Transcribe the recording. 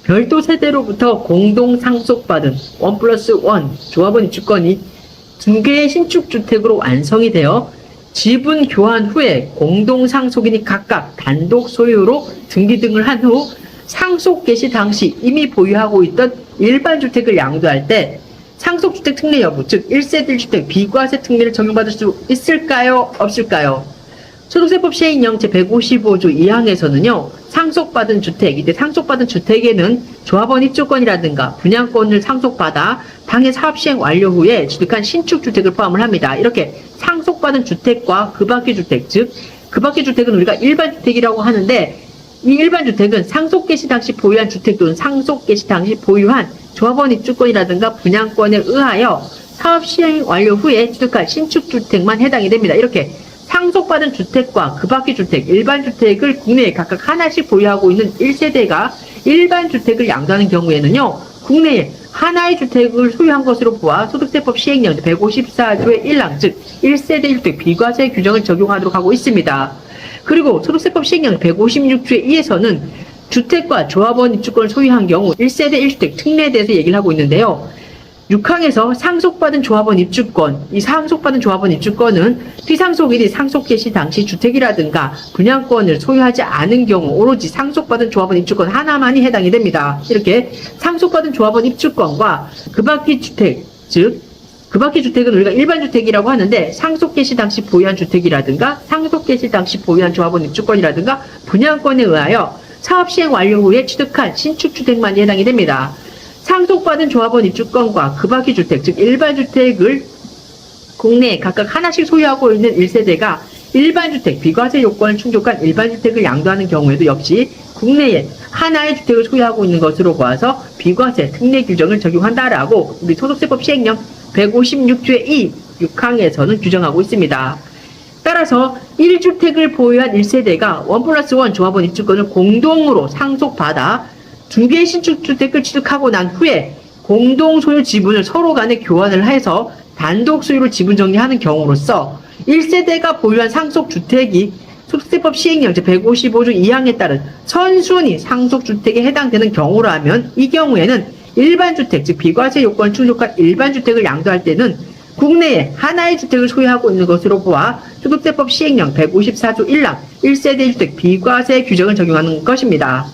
별도 세대로부터 공동 상속받은 1+1 조합원 입주권이 2개의 신축주택으로 완성이 되어 지분 교환 후에 공동 상속인이 각각 단독 소유로 등기 등을 한 후 상속 개시 당시 이미 보유하고 있던 일반 주택을 양도할 때 상속주택 특례 여부, 즉 1세대 1주택 비과세 특례를 적용받을 수 있을까요? 없을까요? 소득세법 시행령 제155조 2항에서는요, 상속받은 주택, 이때 상속받은 주택에는 조합원 입주권이라든가 분양권을 상속받아 당해 사업시행 완료 후에 취득한 신축주택을 포함을 합니다. 이렇게 상속받은 주택과 그 밖의 주택, 즉, 그 밖의 주택은 우리가 일반주택이라고 하는데, 이 일반주택은 상속개시 당시 보유한 주택 또는 상속개시 당시 보유한 조합원 입주권이라든가 분양권에 의하여 사업시행 완료 후에 취득할 신축주택만 해당이 됩니다. 이렇게 상속받은 주택과 그 밖의 주택, 일반주택을 국내에 각각 하나씩 보유하고 있는 1세대가 일반주택을 양도하는 경우에는요, 국내에 하나의 주택을 소유한 것으로 보아 소득세법 시행령 154조의 1항, 즉 1세대 1주택 비과세 규정을 적용하도록 하고 있습니다. 그리고 소득세법 시행령 156조의 2에서는 주택과 조합원 입주권을 소유한 경우 1세대 1주택 특례에 대해서 얘기를 하고 있는데요. 6항에서 상속받은 조합원 입주권, 이 상속받은 조합원 입주권은 피상속일이 상속 개시 당시 주택이라든가 분양권을 소유하지 않은 경우 오로지 상속받은 조합원 입주권 하나만이 해당이 됩니다. 이렇게 상속받은 조합원 입주권과 그 밖의 주택, 즉 그 밖의 주택은 우리가 일반주택이라고 하는데 상속 개시 당시 보유한 주택이라든가 상속 개시 당시 보유한 조합원 입주권이라든가 분양권에 의하여 사업시행 완료 후에 취득한 신축주택만이 해당이 됩니다. 상속받은 조합원 입주권과 그 밖의 주택, 즉 일반주택을 국내에 각각 하나씩 소유하고 있는 1세대가 일반주택 비과세 요건을 충족한 일반주택을 양도하는 경우에도 역시 국내에 하나의 주택을 소유하고 있는 것으로 보아서 비과세 특례 규정을 적용한다라고 우리 소득세법 시행령 156조의 2, 6항에서는 규정하고 있습니다. 따라서 1주택을 보유한 1세대가 1+1 조합원 입주권을 공동으로 상속받아 2개의 신축주택을 취득하고 난 후에 공동 소유 지분을 서로 간에 교환을 해서 단독 소유로 지분 정리하는 경우로서 1세대가 보유한 상속주택이 소득세법 시행령 제155조 2항에 따른 선순위 상속주택에 해당되는 경우라면 이 경우에는 일반주택, 즉 비과세 요건을 충족한 일반주택을 양도할 때는 국내에 하나의 주택을 소유하고 있는 것으로 보아 소득세법 시행령 154조 1항 1세대 1주택 비과세 규정을 적용하는 것입니다.